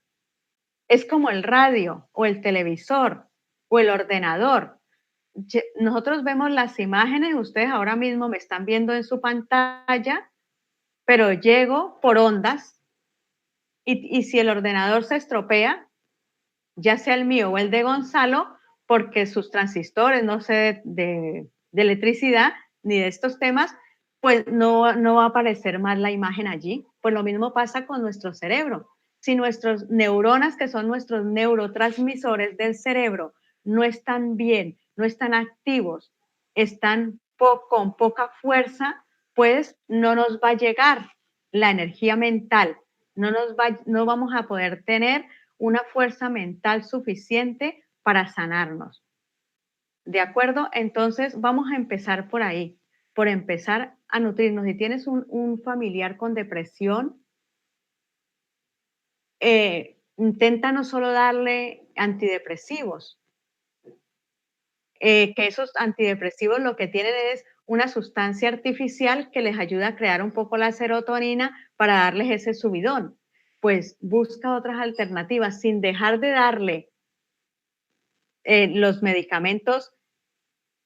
es como el radio o el televisor o el ordenador. Nosotros vemos las imágenes, ustedes ahora mismo me están viendo en su pantalla, pero llego por ondas y si el ordenador se estropea, ya sea el mío o el de Gonzalo, porque sus transistores, no sé de electricidad ni de estos temas, pues no va a aparecer más la imagen allí. Pues lo mismo pasa con nuestro cerebro. Si nuestras neuronas, que son nuestros neurotransmisores del cerebro, no están bien, no están activos, están con poca fuerza, pues no nos va a llegar la energía mental, no vamos a poder tener una fuerza mental suficiente para sanarnos. ¿De acuerdo? Entonces vamos a empezar por ahí, por empezar a nutrirnos. Si tienes un familiar con depresión, intenta no solo darle antidepresivos, que esos antidepresivos lo que tienen es una sustancia artificial que les ayuda a crear un poco la serotonina para darles ese subidón. Pues busca otras alternativas sin dejar de darle los medicamentos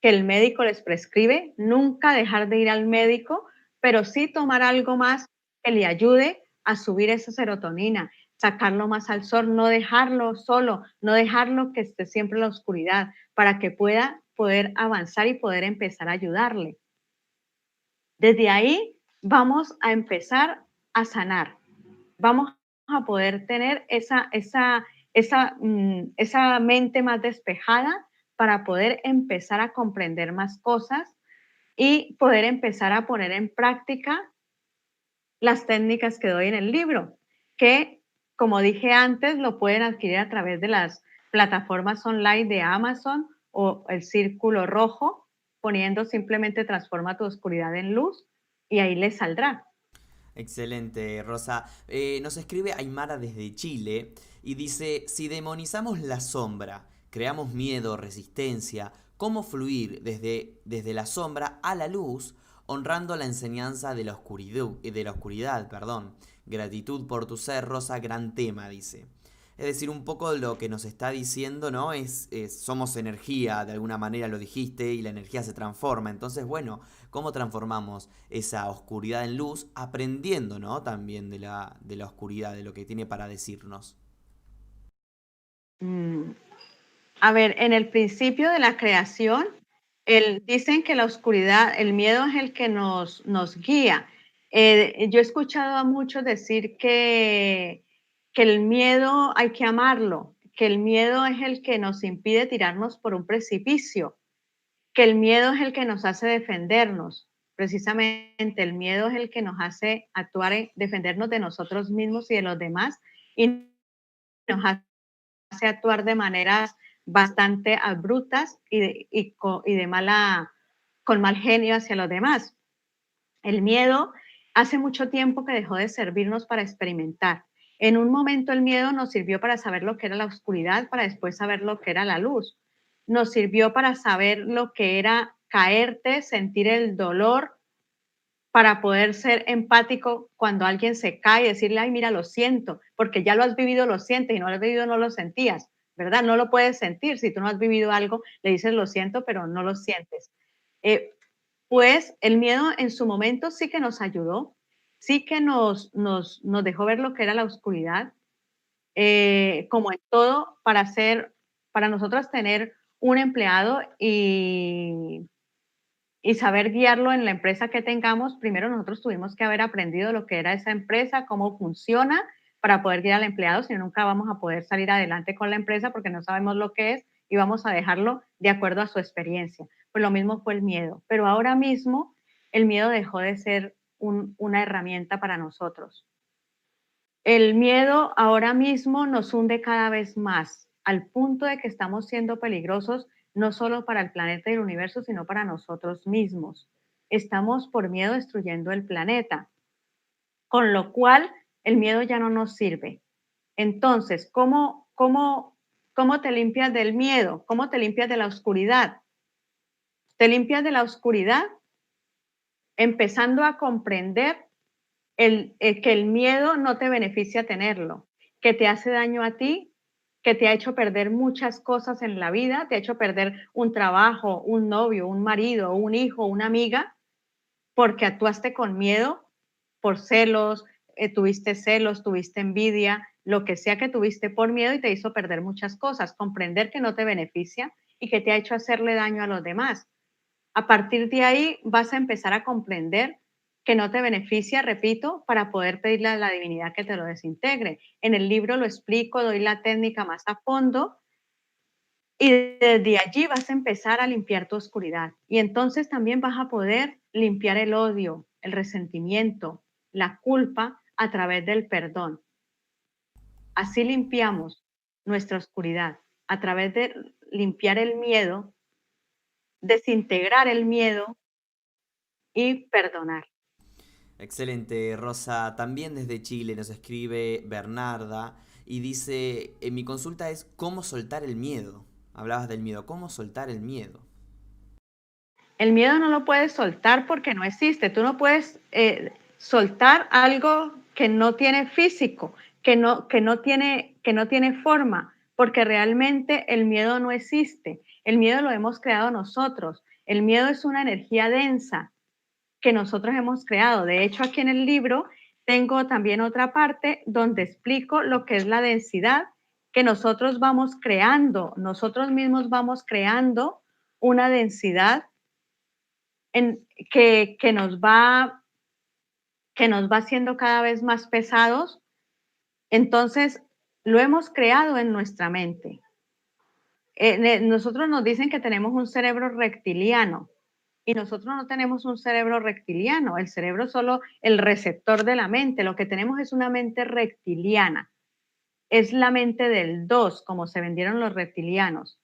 que el médico les prescribe, nunca dejar de ir al médico, pero sí tomar algo más que le ayude a subir esa serotonina, sacarlo más al sol, no dejarlo solo, no dejarlo que esté siempre en la oscuridad, para que pueda poder avanzar y poder empezar a ayudarle. Desde ahí vamos a empezar a sanar, vamos a poder tener esa mente más despejada para poder empezar a comprender más cosas y poder empezar a poner en práctica las técnicas que doy en el libro, que, como dije antes, lo pueden adquirir a través de las plataformas online de Amazon o el Círculo Rojo, poniendo simplemente transforma tu oscuridad en luz y ahí les saldrá. Excelente, Rosa. Nos escribe Aymara desde Chile y dice, si demonizamos la sombra, creamos miedo, resistencia, ¿cómo fluir desde la sombra a la luz, honrando la enseñanza de la oscuridad, perdón? Gratitud por tu ser, Rosa, gran tema, dice. Es decir, un poco lo que nos está diciendo, ¿no? Somos energía, de alguna manera lo dijiste, y la energía se transforma. Entonces, bueno, ¿cómo transformamos esa oscuridad en luz? Aprendiendo, ¿no? También de la oscuridad, de lo que tiene para decirnos. Mm, A ver, en el principio de la creación, dicen que la oscuridad, el miedo es el que nos guía. Yo he escuchado a muchos decir que el miedo hay que amarlo, que el miedo es el que nos impide tirarnos por un precipicio, que el miedo es el que nos hace defendernos. Precisamente el miedo es el que nos hace actuar, defendernos de nosotros mismos y de los demás y nos hace actuar de maneras bastante abruptas con mal genio hacia los demás. El miedo hace mucho tiempo que dejó de servirnos para experimentar. En un momento el miedo nos sirvió para saber lo que era la oscuridad, para después saber lo que era la luz. Nos sirvió para saber lo que era caerte, sentir el dolor, para poder ser empático cuando alguien se cae y decirle, ay, mira, lo siento, porque ya lo has vivido, lo sientes, y no lo has vivido, no lo sentías, ¿verdad? No lo puedes sentir. Si tú no has vivido algo, le dices, lo siento, pero no lo sientes. Eh, pues el miedo en su momento sí que nos ayudó, sí que nos dejó ver lo que era la oscuridad, como en todo, para nosotros tener un empleado y saber guiarlo en la empresa que tengamos, primero nosotros tuvimos que haber aprendido lo que era esa empresa, cómo funciona para poder guiar al empleado, si no nunca vamos a poder salir adelante con la empresa porque no sabemos lo que es y vamos a dejarlo de acuerdo a su experiencia. Pues lo mismo fue el miedo, pero ahora mismo el miedo dejó de ser una herramienta para nosotros. El miedo ahora mismo nos hunde cada vez más, al punto de que estamos siendo peligrosos no solo para el planeta y el universo, sino para nosotros mismos. Estamos por miedo destruyendo el planeta, con lo cual el miedo ya no nos sirve. Entonces, ¿cómo te limpias del miedo? ¿Cómo te limpias de la oscuridad? Te limpias de la oscuridad empezando a comprender que el miedo no te beneficia tenerlo, que te hace daño a ti, que te ha hecho perder muchas cosas en la vida, te ha hecho perder un trabajo, un novio, un marido, un hijo, una amiga, porque actuaste con miedo, por celos, tuviste envidia, lo que sea que tuviste por miedo y te hizo perder muchas cosas. Comprender que no te beneficia y que te ha hecho hacerle daño a los demás. A partir de ahí vas a empezar a comprender que no te beneficia, repito, para poder pedirle a la divinidad que te lo desintegre. En el libro lo explico, doy la técnica más a fondo y desde allí vas a empezar a limpiar tu oscuridad. Y entonces también vas a poder limpiar el odio, el resentimiento, la culpa a través del perdón. Así limpiamos nuestra oscuridad, a través de limpiar el miedo, desintegrar el miedo y perdonar. Excelente, Rosa. También desde Chile nos escribe Bernarda y dice, mi consulta es ¿cómo soltar el miedo? Hablabas del miedo, ¿cómo soltar el miedo? El miedo no lo puedes soltar porque no existe. Tú no puedes soltar algo que no tiene físico, que no tiene forma. porque realmente el miedo no existe. El miedo lo hemos creado nosotros. El miedo es una energía densa que nosotros hemos creado. De hecho, aquí en el libro tengo también otra parte donde explico lo que es la densidad que nosotros vamos creando. Nosotros mismos vamos creando una densidad que nos va haciendo cada vez más pesados. Entonces, lo hemos creado en nuestra mente. Nosotros nos dicen que tenemos un cerebro reptiliano y nosotros no tenemos un cerebro reptiliano. El cerebro es solo el receptor de la mente. Lo que tenemos es una mente reptiliana. Es la mente del 2, como se vendieron los reptilianos.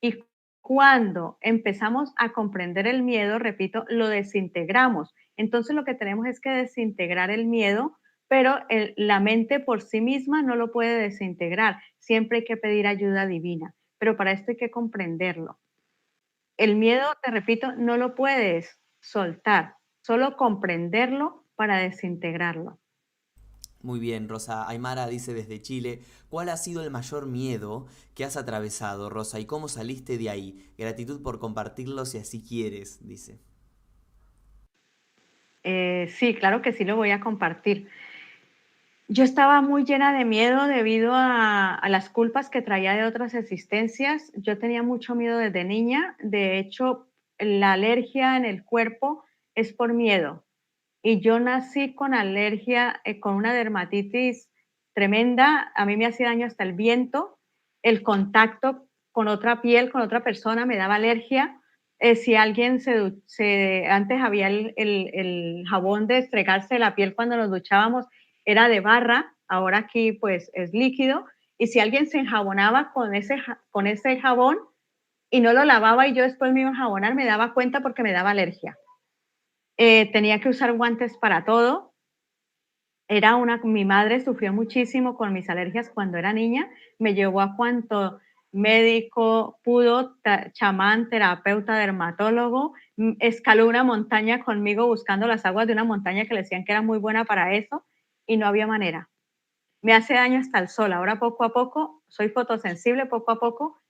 Y cuando empezamos a comprender el miedo, repito, lo desintegramos. Entonces lo que tenemos es que desintegrar el miedo, pero la mente por sí misma no lo puede desintegrar. Siempre hay que pedir ayuda divina, pero para esto hay que comprenderlo. El miedo, te repito, no lo puedes soltar, solo comprenderlo para desintegrarlo. Muy bien, Rosa. Aymara dice desde Chile, ¿cuál ha sido el mayor miedo que has atravesado, Rosa? ¿Y cómo saliste de ahí? Gratitud por compartirlo si así quieres, dice. Sí, claro que sí lo voy a compartir. Yo estaba muy llena de miedo debido a las culpas que traía de otras existencias. Yo tenía mucho miedo desde niña. De hecho, la alergia en el cuerpo es por miedo. Y yo nací con alergia, con una dermatitis tremenda. A mí me hacía daño hasta el viento. El contacto con otra piel, con otra persona, me daba alergia. Si alguien antes había el jabón de estregarse la piel cuando nos duchábamos, era de barra, ahora aquí pues es líquido. Y si alguien se enjabonaba con ese jabón y no lo lavaba y yo después me iba a enjabonar, me daba cuenta porque me daba alergia. Tenía que usar guantes para todo. Mi madre sufrió muchísimo con mis alergias cuando era niña. Me llevó a cuanto médico pudo, chamán, terapeuta, dermatólogo. Escaló una montaña conmigo buscando las aguas de una montaña que le decían que era muy buena para eso y no había manera. Me hace daño hasta el sol. Ahora poco a poco, soy fotosensible, poco a poco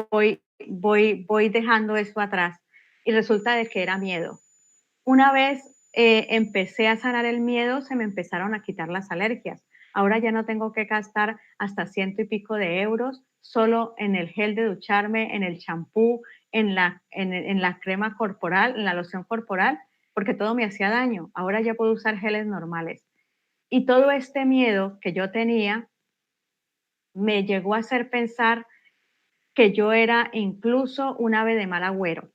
voy dejando eso atrás. Y resulta de que era miedo. Una vez empecé a sanar el miedo, se me empezaron a quitar las alergias. Ahora ya no tengo que gastar hasta ciento y pico de euros solo en el gel de ducharme, en el champú, en la crema corporal, en la loción corporal, porque todo me hacía daño. Ahora ya puedo usar geles normales. Y todo este miedo que yo tenía me llegó a hacer pensar que yo era incluso un ave de mal agüero.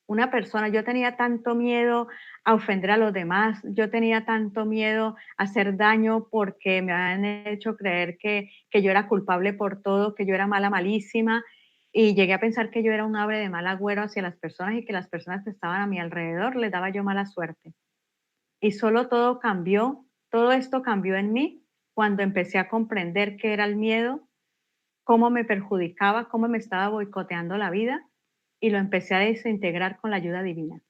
Una persona, yo tenía tanto miedo a ofender a los demás, yo tenía tanto miedo a hacer daño porque me habían hecho creer que yo era culpable por todo, que yo era mala, malísima, y llegué a pensar que yo era un ave de mal agüero hacia las personas y que las personas que estaban a mi alrededor les daba yo mala suerte. Y solo todo cambió, todo esto cambió en mí cuando empecé a comprender qué era el miedo, cómo me perjudicaba, cómo me estaba boicoteando la vida y lo empecé a desintegrar con la ayuda divina.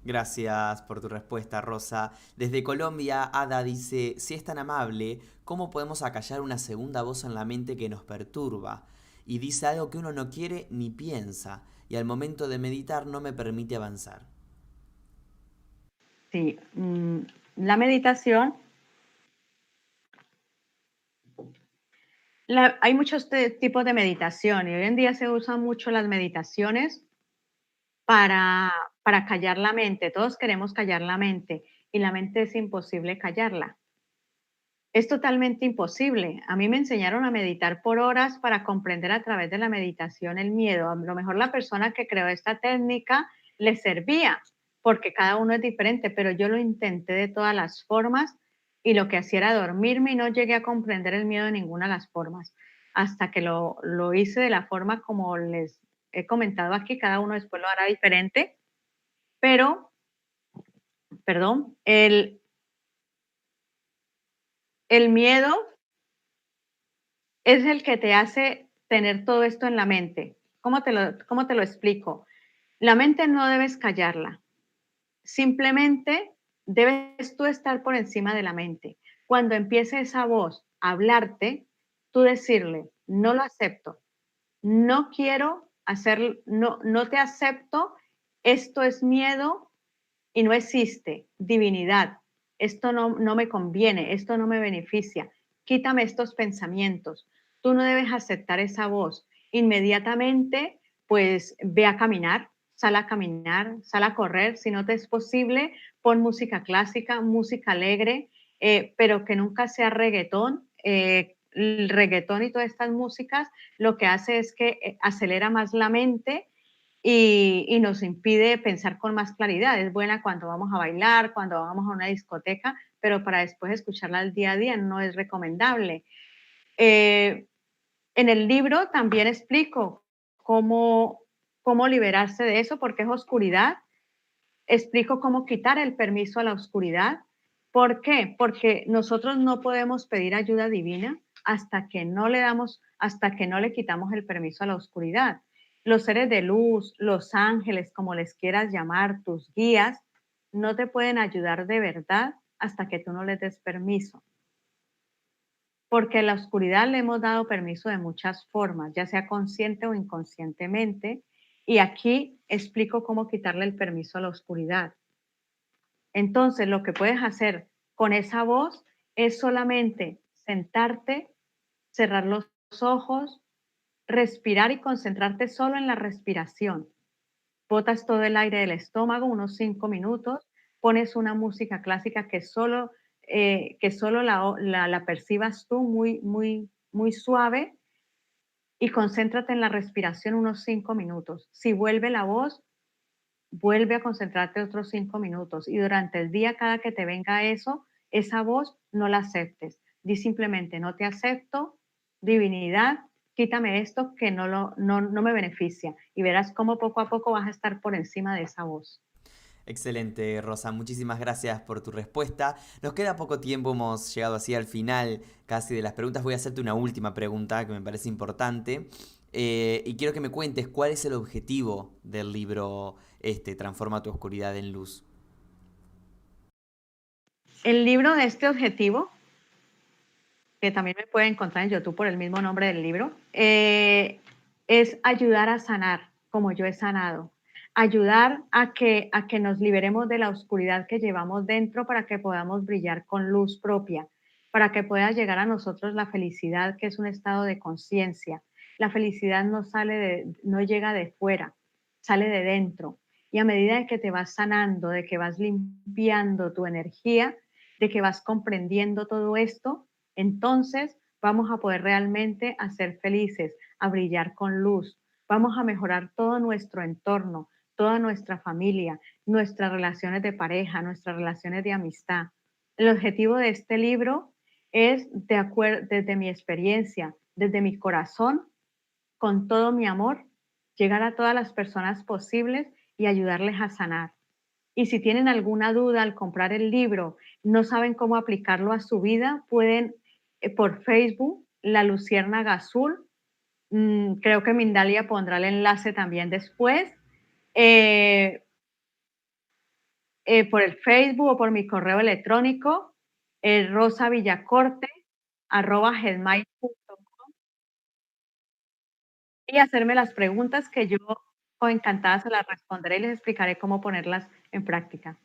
Gracias por tu respuesta, Rosa. Desde Colombia, Ada dice, si es tan amable, ¿cómo podemos acallar una segunda voz en la mente que nos perturba? Y dice algo que uno no quiere ni piensa, y al momento de meditar no me permite avanzar. Sí, la meditación, hay muchos tipos de meditación y hoy en día se usan mucho las meditaciones para, para callar la mente. Todos queremos callar la mente y la mente es imposible callarla. Es totalmente imposible. A mí me enseñaron a meditar por horas para comprender a través de la meditación el miedo. A lo mejor la persona que creó esta técnica le servía, porque cada uno es diferente, pero yo lo intenté de todas las formas y lo que hacía era dormirme y no llegué a comprender el miedo de ninguna de las formas. Hasta que lo hice de la forma como les he comentado aquí, cada uno después lo hará diferente, pero, perdón, el miedo es el que te hace tener todo esto en la mente. Cómo te lo explico? La mente no debes callarla. Simplemente debes tú estar por encima de la mente. Cuando empiece esa voz a hablarte, tú decirle, no lo acepto, no quiero hacer, no, no te acepto, esto es miedo y no existe divinidad, esto no me conviene, esto no me beneficia, quítame estos pensamientos, tú no debes aceptar esa voz. Inmediatamente, pues ve a caminar, sal a correr, si no te es posible, pon música clásica, música alegre, pero que nunca sea reggaetón. El reggaetón y todas estas músicas lo que hace es que acelera más la mente y nos impide pensar con más claridad. Es buena cuando vamos a bailar, cuando vamos a una discoteca, pero para después escucharla al día a día no es recomendable. Eh, en el libro también explico cómo, cómo liberarse de eso, porque es oscuridad. Explico cómo quitar el permiso a la oscuridad. ¿Por qué? Porque nosotros no podemos pedir ayuda divina hasta que no le damos, hasta que no le quitamos el permiso a la oscuridad. Los seres de luz, los ángeles, como les quieras llamar, tus guías, no te pueden ayudar de verdad hasta que tú no les des permiso. Porque a la oscuridad le hemos dado permiso de muchas formas, ya sea consciente o inconscientemente, y aquí explico cómo quitarle el permiso a la oscuridad. Entonces, lo que puedes hacer con esa voz es solamente sentarte, cerrar los ojos, respirar y concentrarte solo en la respiración. Botas todo el aire del estómago unos 5 minutos, pones una música clásica que solo la percibas tú muy, muy, muy suave y concéntrate en la respiración unos 5 minutos. Si vuelve la voz, vuelve a concentrarte otros 5 minutos y durante el día, cada que te venga eso, esa voz, no la aceptes. Di simplemente, no te acepto, divinidad, quítame esto que no me beneficia. Y verás cómo poco a poco vas a estar por encima de esa voz. Excelente, Rosa. Muchísimas gracias por tu respuesta. Nos queda poco tiempo, hemos llegado así al final casi de las preguntas. Voy a hacerte una última pregunta que me parece importante. Y quiero que me cuentes cuál es el objetivo del libro Transforma tu oscuridad en luz. El libro de este objetivo, que también me puede encontrar en YouTube por el mismo nombre del libro, es ayudar a sanar como yo he sanado, ayudar a que nos liberemos de la oscuridad que llevamos dentro para que podamos brillar con luz propia, para que pueda llegar a nosotros la felicidad, que es un estado de conciencia. La felicidad no llega de fuera, sale de dentro. Y a medida de que te vas sanando, de que vas limpiando tu energía, de que vas comprendiendo todo esto, entonces vamos a poder realmente a ser felices, a brillar con luz. Vamos a mejorar todo nuestro entorno, toda nuestra familia, nuestras relaciones de pareja, nuestras relaciones de amistad. El objetivo de este libro es, desde mi experiencia, desde mi corazón, con todo mi amor, llegar a todas las personas posibles y ayudarles a sanar. Y si tienen alguna duda al comprar el libro, no saben cómo aplicarlo a su vida, pueden por Facebook, La Luciérnaga Azul. Creo que Mindalia pondrá el enlace también después. eh, por el Facebook o por mi correo electrónico, rosavillacorte@gmail.com y hacerme las preguntas que yo encantada se las responderé y les explicaré cómo ponerlas en práctica.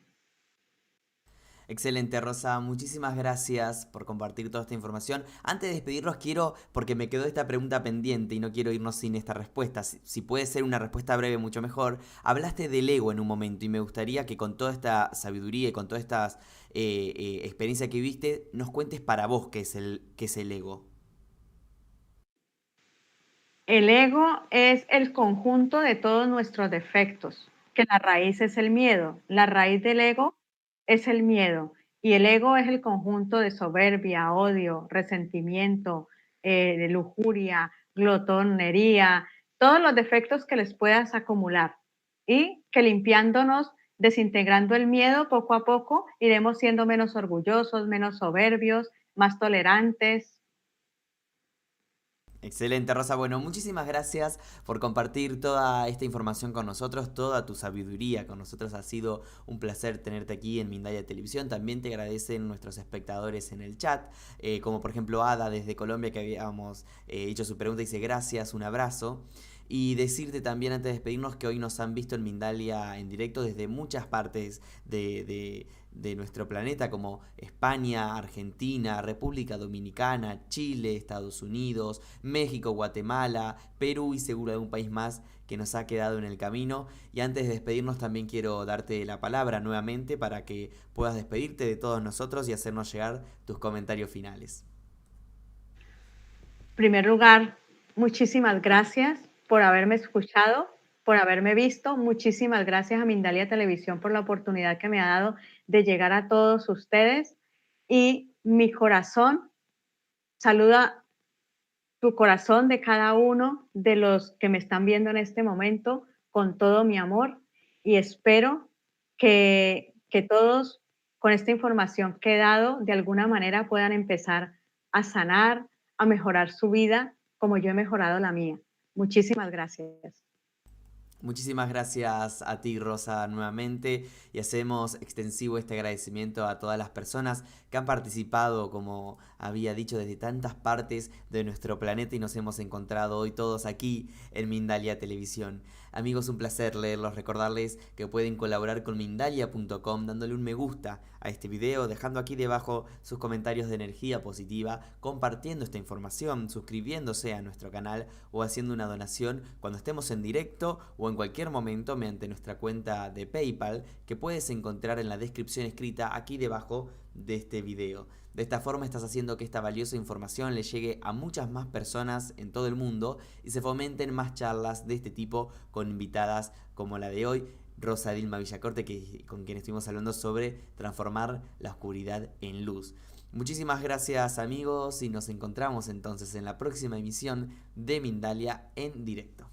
Excelente, Rosa. Muchísimas gracias por compartir toda esta información. Antes de despedirnos, quiero, porque me quedó esta pregunta pendiente y no quiero irnos sin esta respuesta. Si puede ser una respuesta breve, mucho mejor. Hablaste del ego en un momento y me gustaría que con toda esta sabiduría y con todas estas experiencias que viste, nos cuentes para vos qué es el ego. El ego es el conjunto de todos nuestros defectos, que la raíz es el miedo. La raíz del ego es el miedo y el ego es el conjunto de soberbia, odio, resentimiento, de lujuria, glotonería, todos los defectos que les puedas acumular y que limpiándonos, desintegrando el miedo poco a poco, iremos siendo menos orgullosos, menos soberbios, más tolerantes. Excelente, Rosa. Bueno, muchísimas gracias por compartir toda esta información con nosotros, toda tu sabiduría con nosotros. Ha sido un placer tenerte aquí en Mindalia Televisión. También te agradecen nuestros espectadores en el chat, como por ejemplo Ada desde Colombia, que habíamos hecho su pregunta, dice gracias, un abrazo. Y decirte también antes de despedirnos que hoy nos han visto en Mindalia en directo desde muchas partes de nuestro planeta, como España, Argentina, República Dominicana, Chile, Estados Unidos, México, Guatemala, Perú y seguro algún país más que nos ha quedado en el camino. Y antes de despedirnos también quiero darte la palabra nuevamente para que puedas despedirte de todos nosotros y hacernos llegar tus comentarios finales. En primer lugar, muchísimas gracias por haberme escuchado, por haberme visto. Muchísimas gracias a Mindalia Televisión por la oportunidad que me ha dado de llegar a todos ustedes. Y mi corazón saluda tu corazón de cada uno de los que me están viendo en este momento con todo mi amor y espero que todos con esta información que he dado de alguna manera puedan empezar a sanar, a mejorar su vida como yo he mejorado la mía. Muchísimas gracias. Muchísimas gracias a ti, Rosa, nuevamente, y hacemos extensivo este agradecimiento a todas las personas que han participado, como había dicho, desde tantas partes de nuestro planeta y nos hemos encontrado hoy todos aquí en Mindalia Televisión. Amigos, un placer leerlos, recordarles que pueden colaborar con Mindalia.com dándole un me gusta a este video, dejando aquí debajo sus comentarios de energía positiva, compartiendo esta información, suscribiéndose a nuestro canal o haciendo una donación cuando estemos en directo o en cualquier momento mediante nuestra cuenta de PayPal que puedes encontrar en la descripción escrita aquí debajo de este video. De esta forma estás haciendo que esta valiosa información le llegue a muchas más personas en todo el mundo y se fomenten más charlas de este tipo con invitadas como la de hoy, Rosa Dilma Villacorte, con quien estuvimos hablando sobre transformar la oscuridad en luz. Muchísimas gracias, amigos, y nos encontramos entonces en la próxima emisión de Mindalia en directo.